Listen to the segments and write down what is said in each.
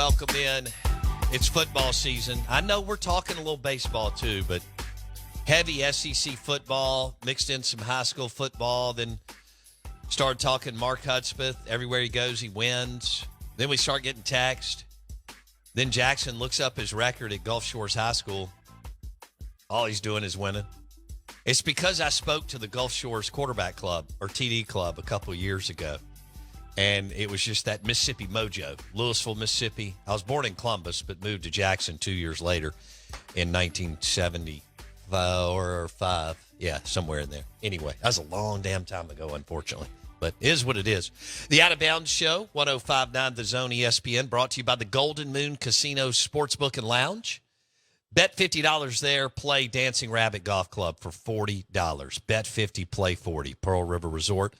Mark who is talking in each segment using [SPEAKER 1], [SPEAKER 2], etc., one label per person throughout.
[SPEAKER 1] welcome in. It's football season. I know we're talking a little baseball too, but heavy SEC football, mixed in some high school football, then started talking Mark Hudspeth. Everywhere he goes, he wins. Then we start getting text. Then Jackson looks up his record at Gulf Shores High School. All he's doing is winning. It's because I spoke to the Gulf Shores Quarterback Club, or TD Club, a couple of years ago. And it was just that Mississippi mojo, Louisville, Mississippi. I was born in Columbus, but moved to Jackson 2 years later in 1974 or 5. Yeah, somewhere in there. Anyway, that was a long damn time ago, unfortunately. But it is what it is. The Out of Bounds Show, 105.9 The Zone ESPN, brought to you by the Golden Moon Casino Sportsbook and Lounge. Bet $50 there, play Dancing Rabbit Golf Club for $40. Bet 50, play 40. Pearl River Resort.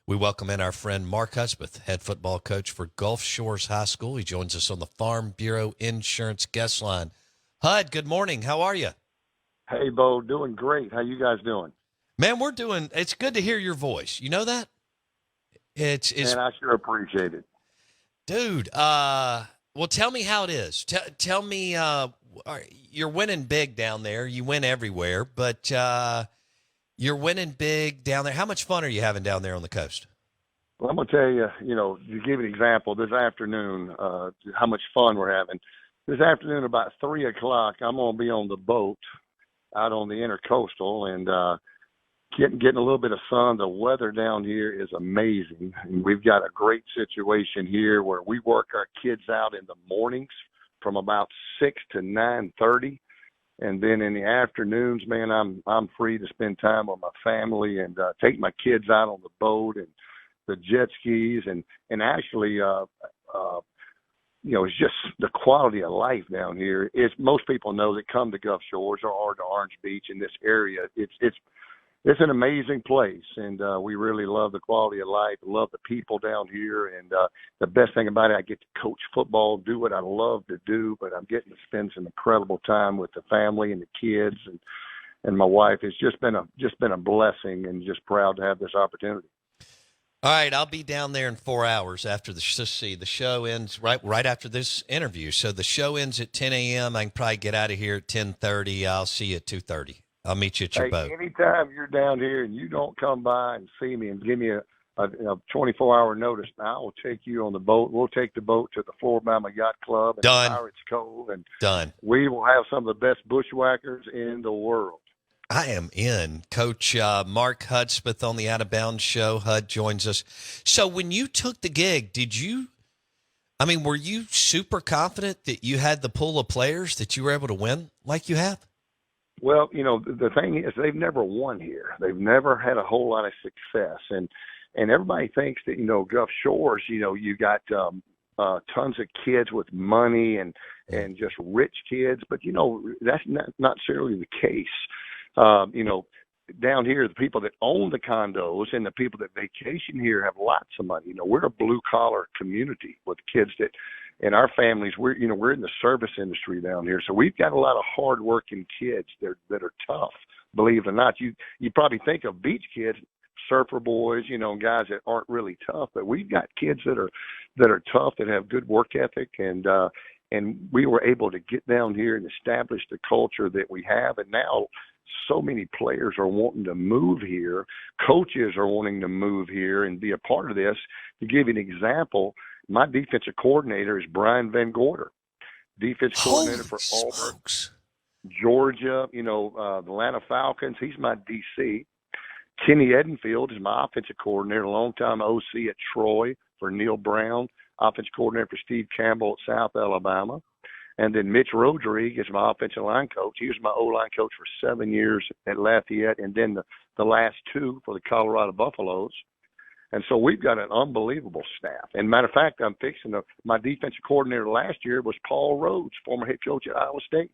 [SPEAKER 1] We welcome in our friend Mark Hudspeth, head football coach for Gulf Shores High School. He joins us on the Farm Bureau Insurance guest line. Hud, good morning. How are you?
[SPEAKER 2] Hey, Bo. Doing great. How you guys doing?
[SPEAKER 1] Man, we're doing – it's good to hear your voice. You know that? It's
[SPEAKER 2] Man, I sure appreciate it.
[SPEAKER 1] Dude, well, tell me how it is. Tell me you're winning big down there. You win everywhere, but you're winning big down there. How much fun are you having down there on the coast?
[SPEAKER 2] Well, I'm going to tell you, to give you an example, this afternoon, how much fun we're having. This afternoon, about 3 o'clock, I'm going to be on the boat out on the intercoastal and getting a little bit of sun. The weather down here is amazing. And we've got a great situation here where we work our kids out in the mornings from about 6 to 9:30. And then in the afternoons, man, I'm free to spend time with my family and take my kids out on the boat and the jet skis and actually, it's just the quality of life down here. Is most people know that come to Gulf Shores or to Orange Beach in this area. It's an amazing place, and we really love the quality of life, love the people down here, and the best thing about it, I get to coach football, do what I love to do, but I'm getting to spend some incredible time with the family and the kids and my wife. It's just been a blessing, and just proud to have this opportunity.
[SPEAKER 1] All right, I'll be down there in 4 hours after the show ends right after this interview. So the show ends at 10 a.m. I can probably get out of here at 10:30. I'll see you at 2:30. I'll meet you at your boat.
[SPEAKER 2] Anytime you're down here and you don't come by and see me and give me a 24-hour notice, now I will take you on the boat. We'll take the boat to the Floribama Yacht Club and Pirates Cove, and
[SPEAKER 1] done.
[SPEAKER 2] We will have some of the best bushwhackers in the world.
[SPEAKER 1] I am in. Coach Mark Hudspeth on the Out of Bounds Show. Hud joins us. So when you took the gig, were you super confident that you had the pool of players that you were able to win like you have?
[SPEAKER 2] Well, the thing is they've never won here. They've never had a whole lot of success. And everybody thinks that, Gulf Shores, you got tons of kids with money and just rich kids. But, that's not necessarily the case. Down here, the people that own the condos and the people that vacation here have lots of money. We're a blue-collar community with kids that – and our families, we're in the service industry down here, so we've got a lot of hard-working kids that are tough. Believe it or not, you probably think of beach kids, surfer boys, guys that aren't really tough, but we've got kids that are tough, that have good work ethic, and we were able to get down here and establish the culture that we have, and now so many players are wanting to move here. Coaches are wanting to move here and be a part of this. To give you an example, my defensive coordinator is Brian Van Gorder, defense coordinator for Auburn, Georgia, the Atlanta Falcons. He's my DC. Kenny Edenfield is my offensive coordinator, longtime OC at Troy for Neil Brown, offensive coordinator for Steve Campbell at South Alabama. And then Mitch Rodriguez is my offensive line coach. He was my O-line coach for 7 years at Lafayette, and then the last 2 for the Colorado Buffaloes. And so we've got an unbelievable staff. And matter of fact, my defensive coordinator last year was Paul Rhodes, former head coach at Iowa State.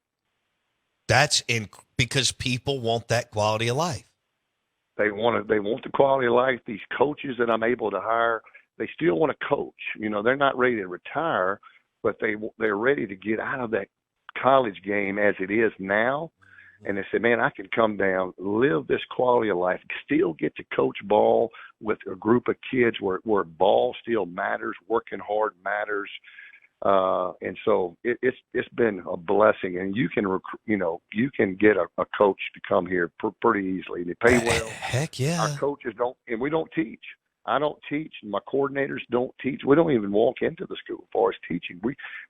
[SPEAKER 1] That's because people want that quality of life.
[SPEAKER 2] They want the quality of life. These coaches that I'm able to hire, they still want to coach. They're not ready to retire, but they're ready to get out of that college game as it is now. And they said, man, I can come down, live this quality of life, still get to coach ball with a group of kids where ball still matters, working hard matters. And so it's been a blessing, and you can you can get a coach to come here pretty easily. They pay well.
[SPEAKER 1] Heck
[SPEAKER 2] Our
[SPEAKER 1] yeah.
[SPEAKER 2] coaches don't, and we don't teach. I don't teach. My coordinators don't teach. We don't even walk into the school as far as teaching.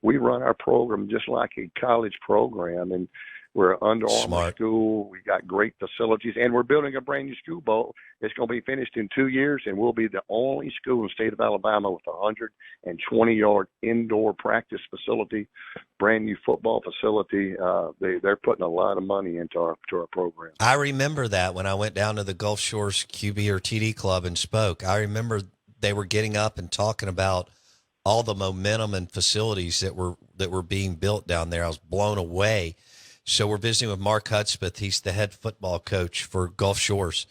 [SPEAKER 2] We run our program just like a college program, and we're an Under Armour
[SPEAKER 1] Smart.
[SPEAKER 2] school. We got great facilities, and we're building a brand new school bowl. It's going to be finished in 2 years, and we'll be the only school in the state of Alabama with a 120-yard indoor practice facility, brand new football facility. They're putting a lot of money into our program.
[SPEAKER 1] I remember that when I went down to the Gulf Shores QB or TD club and spoke. I remember they were getting up and talking about all the momentum and facilities that were being built down there. I was blown away. So we're visiting with Mark Hudspeth. He's the head football coach for Gulf Shores,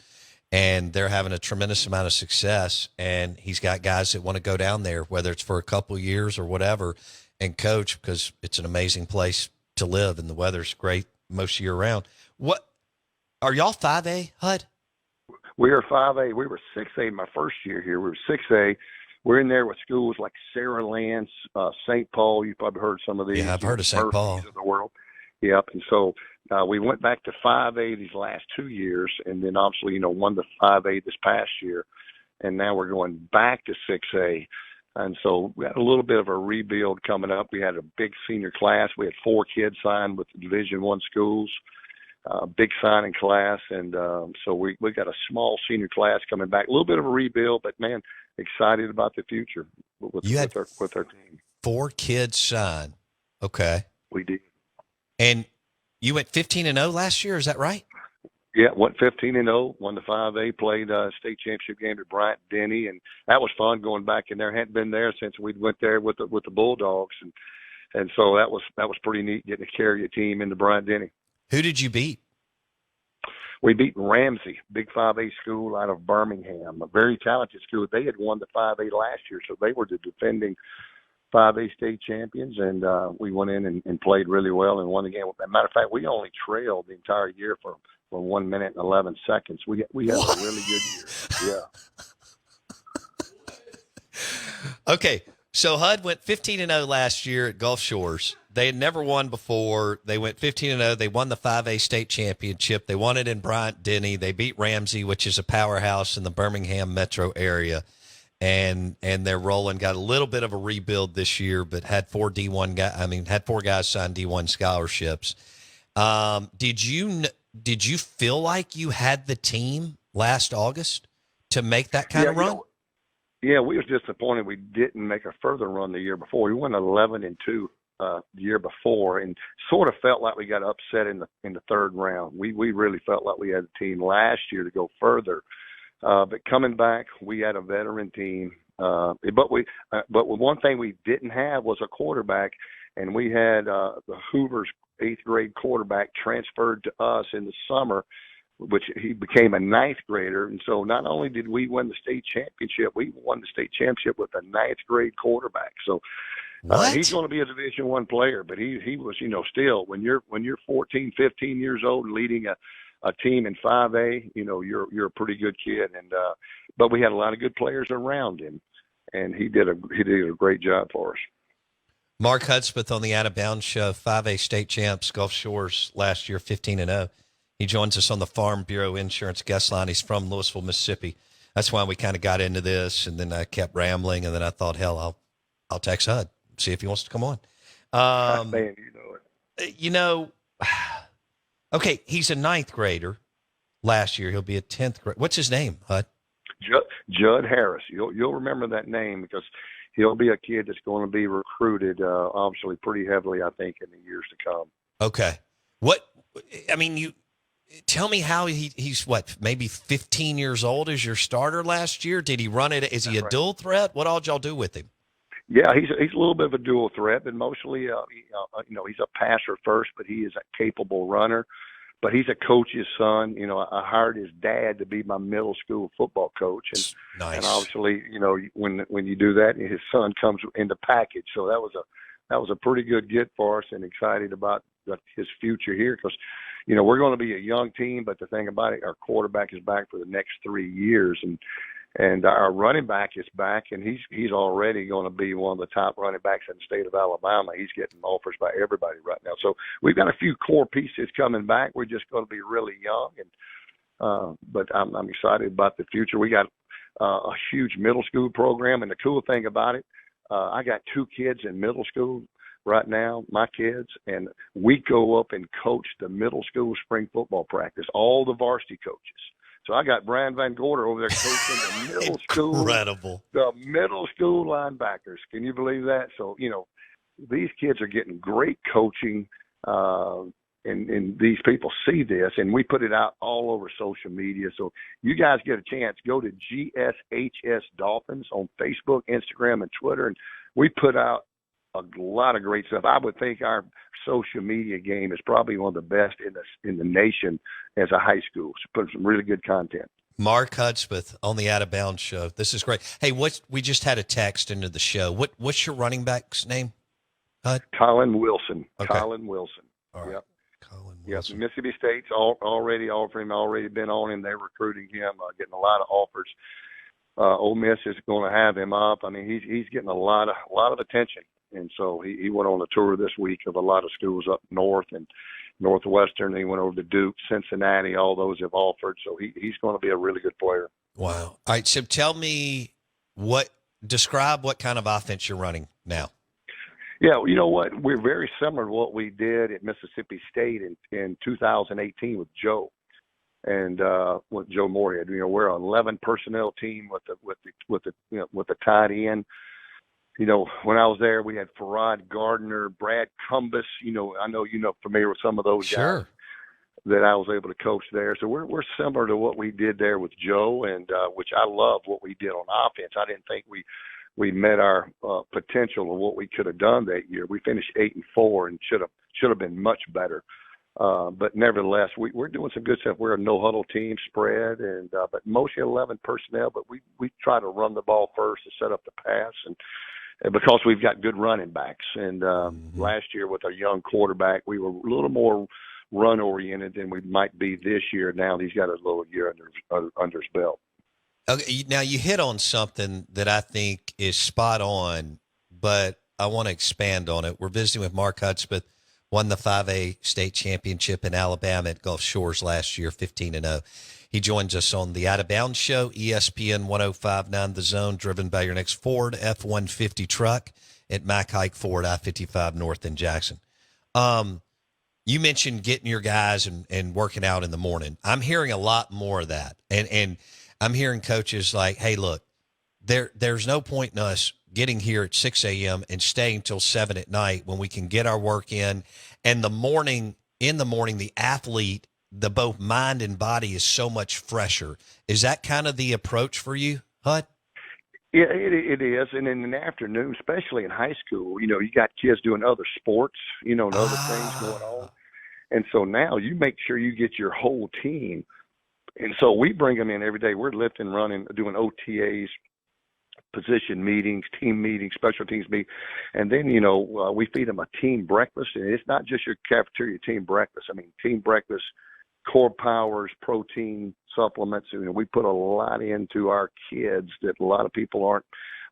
[SPEAKER 1] and they're having a tremendous amount of success. And he's got guys that want to go down there, whether it's for a couple years or whatever, and coach, because it's an amazing place to live and the weather's great most year round. What are y'all 5A, Hud?
[SPEAKER 2] We are 5A. We were 6A my first year here. We were 6A. We're in there with schools like Sarah Lance, St. Paul. You've probably heard some of these.
[SPEAKER 1] Yeah, I've heard of St. Paul.
[SPEAKER 2] Of the world. Yep. And so we went back to 5A these last 2 years, and then obviously, won the 5A this past year. And now we're going back to 6A. And so we had a little bit of a rebuild coming up. We had a big senior class. We had 4 kids signed with the Division I schools, big signing class. And so we got a small senior class coming back. A little bit of a rebuild, but, man, excited about the future with our team.
[SPEAKER 1] 4 kids signed. Okay.
[SPEAKER 2] We did.
[SPEAKER 1] And you went 15-0 last year, is that right?
[SPEAKER 2] Yeah, went 15-0, won the 5A, played state championship game at Bryant-Denny, and that was fun going back in there. Hadn't been there since we went there with the Bulldogs, and so that was pretty neat getting to carry a team into Bryant-Denny.
[SPEAKER 1] Who did you beat?
[SPEAKER 2] We beat Ramsey, big 5A school out of Birmingham, a very talented school. They had won the 5A last year, so they were the defending 5A state champions, and we went in and played really well and won the game. As a matter of fact, we only trailed the entire year for 1 minute and 11 seconds. We had a really good year. Yeah.
[SPEAKER 1] Okay, so HUD went 15-0 last year at Gulf Shores. They had never won before. They went 15-0. They won the 5A state championship. They won it in Bryant-Denny. They beat Ramsey, which is a powerhouse in the Birmingham metro area. And they're rolling. Got a little bit of a rebuild this year, but had 4 guys sign D1 scholarships. Did you feel like you had the team last August to make that kind of run?
[SPEAKER 2] Yeah, we was disappointed we didn't make a further run the year before. We went 11-2 the year before, and sort of felt like we got upset in the third round. We really felt like we had a team last year to go further. But coming back, we had a veteran team. But one thing we didn't have was a quarterback, and we had the Hoovers' 8th grade quarterback transferred to us in the summer, which he became a 9th grader. And so not only did we win the state championship, we won the state championship with a 9th grade quarterback. So he's going to be a Division I player, but he was, still when you're 14, 15 years old leading a team in 5A, you're a pretty good kid. And but we had a lot of good players around him, and he did a great job for us.
[SPEAKER 1] Mark Hudspeth on the Out of Bounds show, 5A state champs, Gulf Shores last year, 15-0. He joins us on the Farm Bureau Insurance guest line. He's from Louisville, Mississippi. That's why we kind of got into this, and then I kept rambling, and then I thought, hell, I'll text Hud, see if he wants to come on.
[SPEAKER 2] Man, you know it.
[SPEAKER 1] Okay, he's a 9th grader. Last year, he'll be a 10th grader. What's his name, Hud?
[SPEAKER 2] Judd Harris. You'll remember that name because he'll be a kid that's going to be recruited, obviously, pretty heavily, I think, in the years to come.
[SPEAKER 1] Okay. You tell me how he's maybe 15 years old as your starter last year? Did he run it? Is he a dual threat? What all did y'all do with him?
[SPEAKER 2] Yeah, he's a little bit of a dual threat, but mostly, he's a passer first, but he is a capable runner. But he's a coach's son. I hired his dad to be my middle school football coach, and
[SPEAKER 1] nice.
[SPEAKER 2] And obviously, when you do that, his son comes in the package. So that was a pretty good get for us, and excited about his future here because, we're going to be a young team. But the thing about it, our quarterback is back for the next 3 years, and And our running back is back, and he's already going to be one of the top running backs in the state of Alabama. He's getting offers by everybody right now. So we've got a few core pieces coming back. We're just going to be really young, and but I'm excited about the future. We got a huge middle school program, and the cool thing about it, I got 2 kids in middle school right now, my kids, and we go up and coach the middle school spring football practice, all the varsity coaches. So I got Brian Van Gorder over there coaching the middle school,
[SPEAKER 1] Incredible.
[SPEAKER 2] the middle school linebackers. Can you believe that? So, these kids are getting great coaching, and these people see this, and we put it out all over social media. So you guys get a chance, go to GSHS Dolphins on Facebook, Instagram, and Twitter, and we put out a lot of great stuff. I would think our social media game is probably one of the best in the nation as a high school. So put some really good content.
[SPEAKER 1] Mark Hudspeth on the Out of Bounds show. This is great. Hey, we just had a text into the show. What's your running back's name? Hud?
[SPEAKER 2] Colin Wilson.
[SPEAKER 1] Okay.
[SPEAKER 2] Colin Wilson.
[SPEAKER 1] All right.
[SPEAKER 2] Yep.
[SPEAKER 1] Colin
[SPEAKER 2] Yes,
[SPEAKER 1] Wilson.
[SPEAKER 2] Mississippi State's already offering him, already been on him. They're recruiting him, getting a lot of offers. Ole Miss is going to have him up. I mean, he's getting a lot of attention. And so he went on a tour this week of a lot of schools up north and Northwestern. He went over to Duke, Cincinnati. All those have offered. So he's going to be a really good player.
[SPEAKER 1] Wow. All right. So tell me describe what kind of offense you're running now.
[SPEAKER 2] Yeah, you know what? We're very similar to what we did at Mississippi State in 2018 with Joe and with Joe Moorhead. We're an 11 personnel team with the tight end. When I was there, we had Farad Gardner, Brad Cumbus. I know familiar with some of those guys that I was able to coach there. So we're similar to what we did there with Joe, and which I love what we did on offense. I didn't think we met our potential of what we could have done that year. We finished 8-4 and should have been much better. But nevertheless, we're doing some good stuff. We're a no huddle team spread, and but mostly 11 personnel. But we try to run the ball first and set up the pass, and because we've got good running backs. And last year with our young quarterback, we were a little more run oriented than we might be this year. Now he's got a little year under his belt.
[SPEAKER 1] Okay, now you hit on something that I think is spot on, but I want to expand on it. We're visiting with Mark Hudspeth, won the 5A state championship in Alabama at Gulf Shores last year, 15-0. He joins us on the Out of Bounds show, ESPN 105.9 The Zone, driven by your next Ford F-150 truck at Mack Hike Ford, I-55 North in Jackson. You mentioned getting your guys and working out in the morning. I'm hearing a lot more of that, and I'm hearing coaches like, hey, look, there's no point in us getting here at 6 a.m. and staying till 7 at night when we can get our work in. And in the morning, the athlete, the both mind and body is so much fresher. Is that kind of the approach for you, Hud?
[SPEAKER 2] Yeah, it is. And in the afternoon, especially in high school, you got kids doing other sports, and other things going on. And so now you make sure you get your whole team. And so we bring them in every day. We're lifting, running, doing OTAs, position meetings, team meetings, special teams meetings. And then, we feed them a team breakfast. And it's not just your cafeteria team breakfast. I mean, team breakfast, core powers, protein supplements. We put a lot into our kids that a lot of people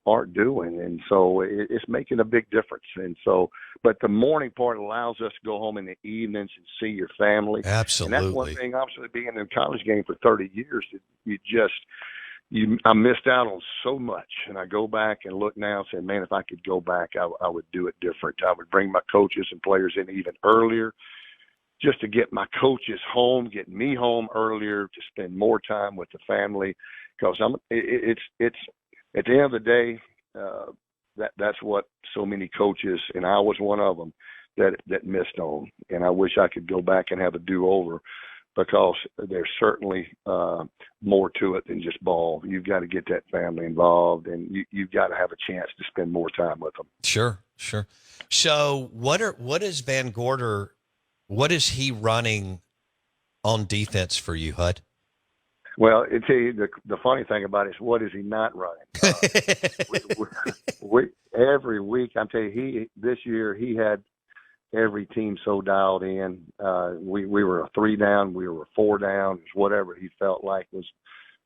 [SPEAKER 2] aren't doing. And so it's making a big difference. And so, but the morning part allows us to go home in the evenings and see your family.
[SPEAKER 1] Absolutely.
[SPEAKER 2] And that's one thing, obviously, being in a college game for 30 years, I missed out on so much. And I go back and look now and say, man, if I could go back, I would do it different. I would bring my coaches and players in even earlier, just to get my coaches home, get me home earlier, to spend more time with the family. Because it's at the end of the day, that's what so many coaches, and I was one of them, that missed on. And I wish I could go back and have a do-over, because there's certainly more to it than just ball. You've got to get that family involved, and you've got to have a chance to spend more time with them.
[SPEAKER 1] Sure. So what is Van Gorder, what is he running on defense for you, Hud?
[SPEAKER 2] Well, I tell you, the funny thing about it is, what is he not running? We every week, I'm telling you, this year he had every team so dialed in. We were a 3 down, we were a 4 down, whatever he felt like was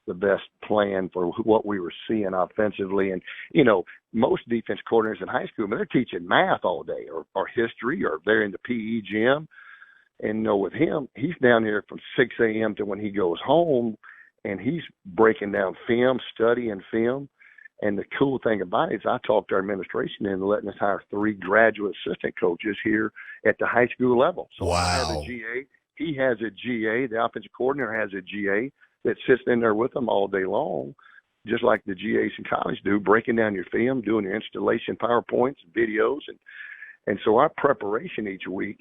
[SPEAKER 2] the best plan for what we were seeing offensively. And, most defense coordinators in high school, they're teaching math all day or history, or they're in the PE gym. And, with him, he's down here from 6 a.m. to when he goes home, and he's breaking down film, studying film. And the cool thing about it is I talked to our administration into letting us hire 3 graduate assistant coaches here at the high school level. So I have a GA. He has a GA. The offensive coordinator has a GA that sits in there with them all day long, just like the GAs in college do, breaking down your film, doing your installation PowerPoints and videos. And so our preparation each week,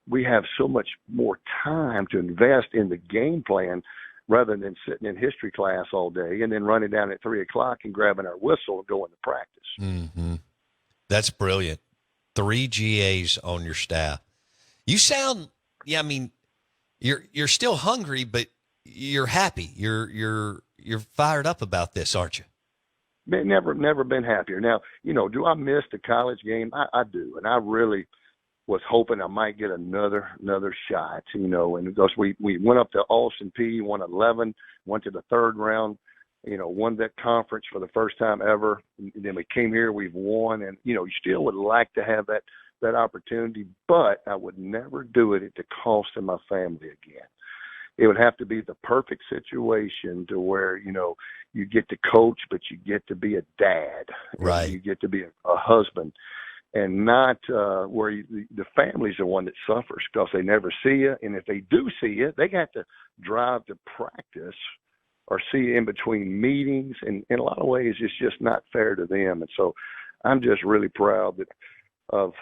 [SPEAKER 2] we have so much more time to invest in the game plan rather than sitting in history class all day and then running down at 3 o'clock and grabbing our whistle and going to practice.
[SPEAKER 1] Mm-hmm. That's brilliant. 3 GAs on your staff. You sound, you're still hungry, but you're happy. You're fired up about this, aren't you?
[SPEAKER 2] Never been happier. Now, do I miss the college game? I do, and I really was hoping I might get another shot, and because we went up to Austin P, won 11, went to the 3rd round, won that conference for the first time ever. And then we came here, we've won, and, you still would like to have that opportunity, but I would never do it at the cost of my family again. It would have to be the perfect situation to where, you get to coach, but you get to be a dad.
[SPEAKER 1] Right.
[SPEAKER 2] You get to be a husband. And not where the family's the one that suffers because they never see you. And if they do see you, they got to drive to practice or see you in between meetings. And in a lot of ways, it's just not fair to them. And so I'm just really proud of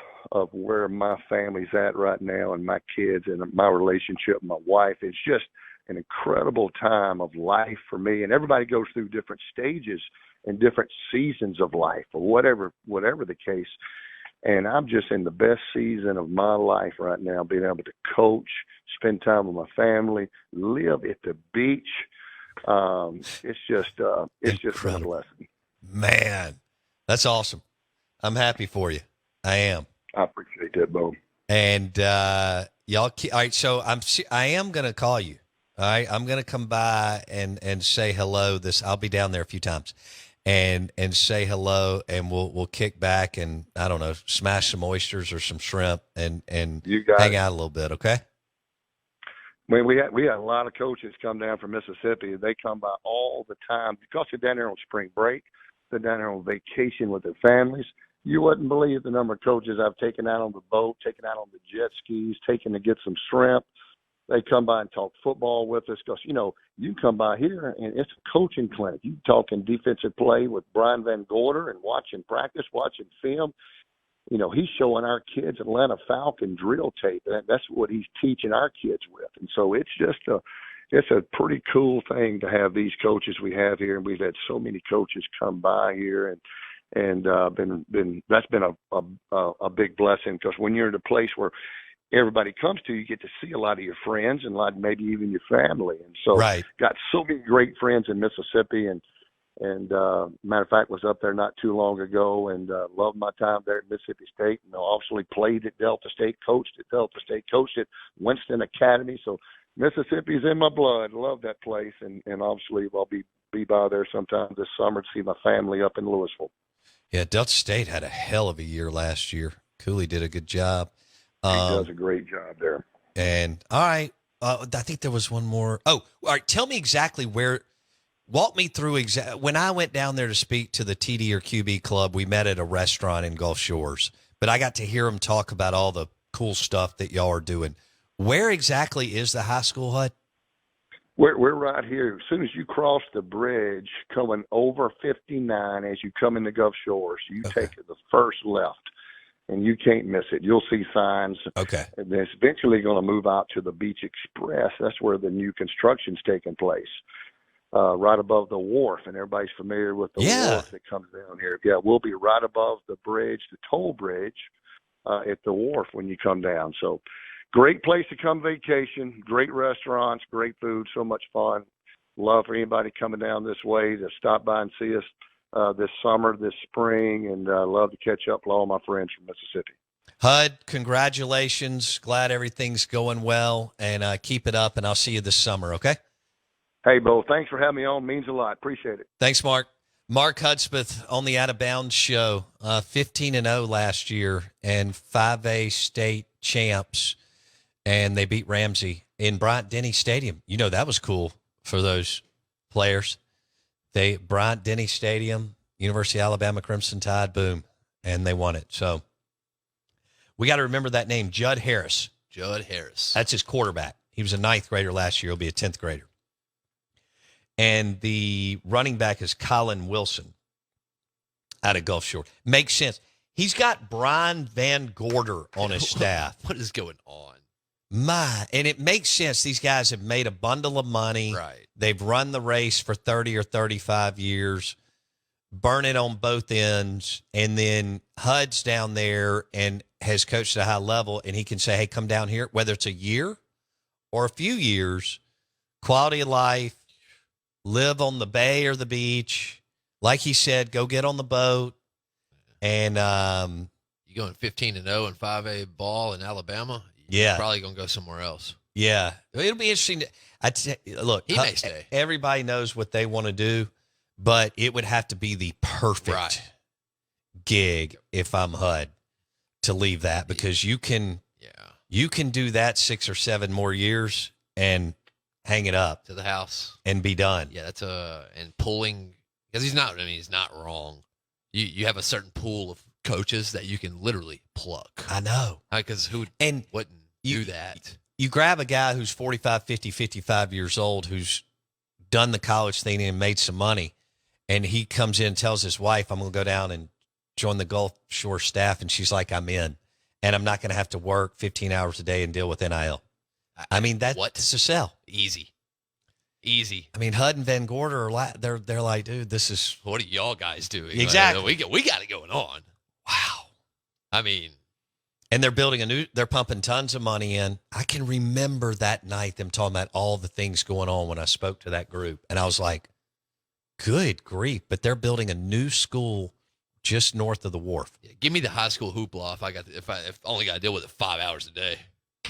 [SPEAKER 2] where my family's at right now and my kids and my relationship with my wife. It's just an incredible time of life for me. And everybody goes through different stages and different seasons of life or whatever the case. And I'm just in the best season of my life right now, being able to coach, spend time with my family, live at the beach. It's just been a blessing.
[SPEAKER 1] Man, that's awesome. I'm happy for you. I am.
[SPEAKER 2] I appreciate that, Bo.
[SPEAKER 1] And y'all, all right. So I am going to call you. All right, I'm going to come by and say hello. I'll be down there a few times. And say hello, and we'll kick back and, I don't know, smash some oysters or some shrimp and hang out a little bit, okay?
[SPEAKER 2] We had a lot of coaches come down from Mississippi. They come by all the time because they're down there on spring break. They're down there on vacation with their families. You wouldn't believe the number of coaches I've taken out on the boat, taken out on the jet skis, taken to get some shrimp. They come by and talk football with us because, you can come by here and it's a coaching clinic. You talking defensive play with Brian Van Gorder and watching practice, watching film. He's showing our kids Atlanta Falcon drill tape. That's what he's teaching our kids with. And so it's just it's a pretty cool thing to have these coaches we have here. And we've had so many coaches come by here and that's been a big blessing because when you're in a place where everybody comes to, you get to see a lot of your friends and maybe even your family. And so
[SPEAKER 1] right.
[SPEAKER 2] Got so many great friends in Mississippi and matter of fact, was up there not too long ago and loved my time there at Mississippi State. Obviously played at Delta State, coached at Winston Academy. So Mississippi's in my blood. Love that place. And obviously I'll be by there sometime this summer to see my family up in Louisville.
[SPEAKER 1] Yeah, Delta State had a hell of a year last year. Cooley did a good job.
[SPEAKER 2] He does a great job there.
[SPEAKER 1] And all right, I think there was one more. Oh, all right. Tell me exactly walk me through when I went down there to speak to the TD or QB club, we met at a restaurant in Gulf Shores, but I got to hear them talk about all the cool stuff that y'all are doing. Where exactly is the high school, Hud?
[SPEAKER 2] We're right here. As soon as you cross the bridge coming over 59, as you come into Gulf Shores, you take the first left. And you can't miss it. You'll see signs.
[SPEAKER 1] Okay.
[SPEAKER 2] And it's eventually going to move out to the Beach Express. That's where the new construction's taking place, right above the wharf. And everybody's familiar with the wharf that comes down here. Yeah, we'll be right above the bridge, the toll bridge, at the wharf when you come down. So great place to come vacation, great restaurants, great food, so much fun. Love for anybody coming down this way to stop by and see us. This summer, this spring, and love to catch up with all my friends from Mississippi.
[SPEAKER 1] Hud, congratulations. Glad everything's going well, and keep it up, and I'll see you this summer, okay?
[SPEAKER 2] Hey, Bo, thanks for having me on. Means a lot. Appreciate it.
[SPEAKER 1] Thanks, Mark. Mark Hudspeth on the Out of Bounds show, 15-0 last year and 5A state champs, and they beat Ramsey in Bryant-Denny Stadium. You know, that was cool for those players. Bryant-Denny Stadium, University of Alabama Crimson Tide, boom, and they won it. So we got to remember that name, Judd Harris.
[SPEAKER 3] Judd Harris.
[SPEAKER 1] That's his quarterback. He was a 9th grader last year. He'll be a 10th grader. And the running back is Colin Wilson out of Gulf Shore. Makes sense. He's got Brian Van Gorder on his staff.
[SPEAKER 3] What is going on?
[SPEAKER 1] And it makes sense. These guys have made a bundle of money.
[SPEAKER 3] Right.
[SPEAKER 1] They've run the race for 30 or 35 years, burn it on both ends, and then Hud's down there and has coached at a high level, and he can say, hey, come down here, whether it's a year or a few years, quality of life, live on the bay or the beach. Like he said, go get on the boat. And
[SPEAKER 3] you going 15-0 in 5A ball in Alabama?
[SPEAKER 1] Yeah.
[SPEAKER 3] You're probably going to go somewhere else.
[SPEAKER 1] Yeah. It'll be interesting. Look,
[SPEAKER 3] he may stay.
[SPEAKER 1] Everybody knows what they want to do, but it would have to be the perfect gig if I'm Hud to leave that, because you can do that 6 or 7 more years and hang it up
[SPEAKER 3] to the house
[SPEAKER 1] and be done.
[SPEAKER 3] Yeah, that's and pulling, because he's not wrong. You have a certain pool of coaches that you can literally pluck.
[SPEAKER 1] I know.
[SPEAKER 3] Because who wouldn't do that?
[SPEAKER 1] You grab a guy who's 45, 50, 55 years old, who's done the college thing and made some money, and he comes in and tells his wife, I'm going to go down and join the Gulf Shore staff, and she's like, I'm in, and I'm not going to have to work 15 hours a day and deal with NIL. I mean, that's a sell.
[SPEAKER 3] Easy.
[SPEAKER 1] I mean, Hud and Van Gorder are they're like, dude, this is
[SPEAKER 3] what are y'all guys doing?
[SPEAKER 1] Exactly.
[SPEAKER 3] Like, we got it going on.
[SPEAKER 1] Wow.
[SPEAKER 3] I mean,
[SPEAKER 1] and they're pumping tons of money in. I can remember that night them talking about all the things going on when I spoke to that group, and I was like, good grief! But they're building a new school just north of the wharf.
[SPEAKER 3] Yeah, give me the high school hoopla if I only got to deal with it 5 hours a day.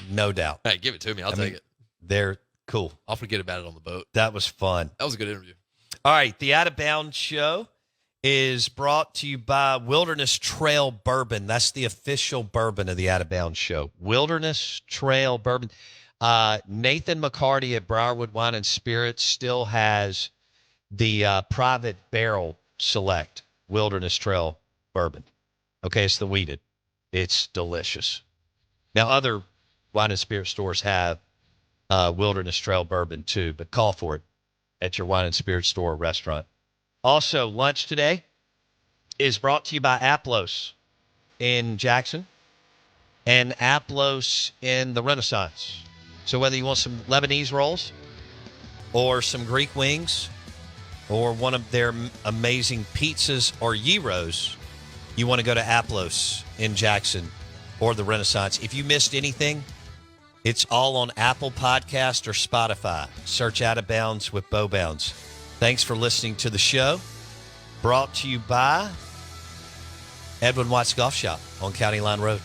[SPEAKER 1] No doubt.
[SPEAKER 3] Hey, give it to me. I'll take it.
[SPEAKER 1] They're cool.
[SPEAKER 3] I'll forget about it on the boat.
[SPEAKER 1] That was fun.
[SPEAKER 3] That was a good interview.
[SPEAKER 1] All right. The Out of Bounds show is brought to you by Wilderness Trail Bourbon. That's the official bourbon of the Out of Bounds show. Wilderness Trail Bourbon. Nathan McCarty at Briarwood Wine and Spirits still has the private barrel select Wilderness Trail Bourbon. Okay, it's the wheated. It's delicious. Now, other wine and spirit stores have Wilderness Trail Bourbon too, but call for it at your wine and spirit store or restaurant. Also, lunch today is brought to you by Aplos in Jackson and Aplos in the Renaissance. So whether you want some Lebanese rolls or some Greek wings or one of their amazing pizzas or gyros, you want to go to Aplos in Jackson or the Renaissance. If you missed anything, it's all on Apple Podcast or Spotify. Search Out of Bounds with Bo Bounds. Thanks for listening to the show. Brought to you by Edwin Watts Golf Shop on County Line Road.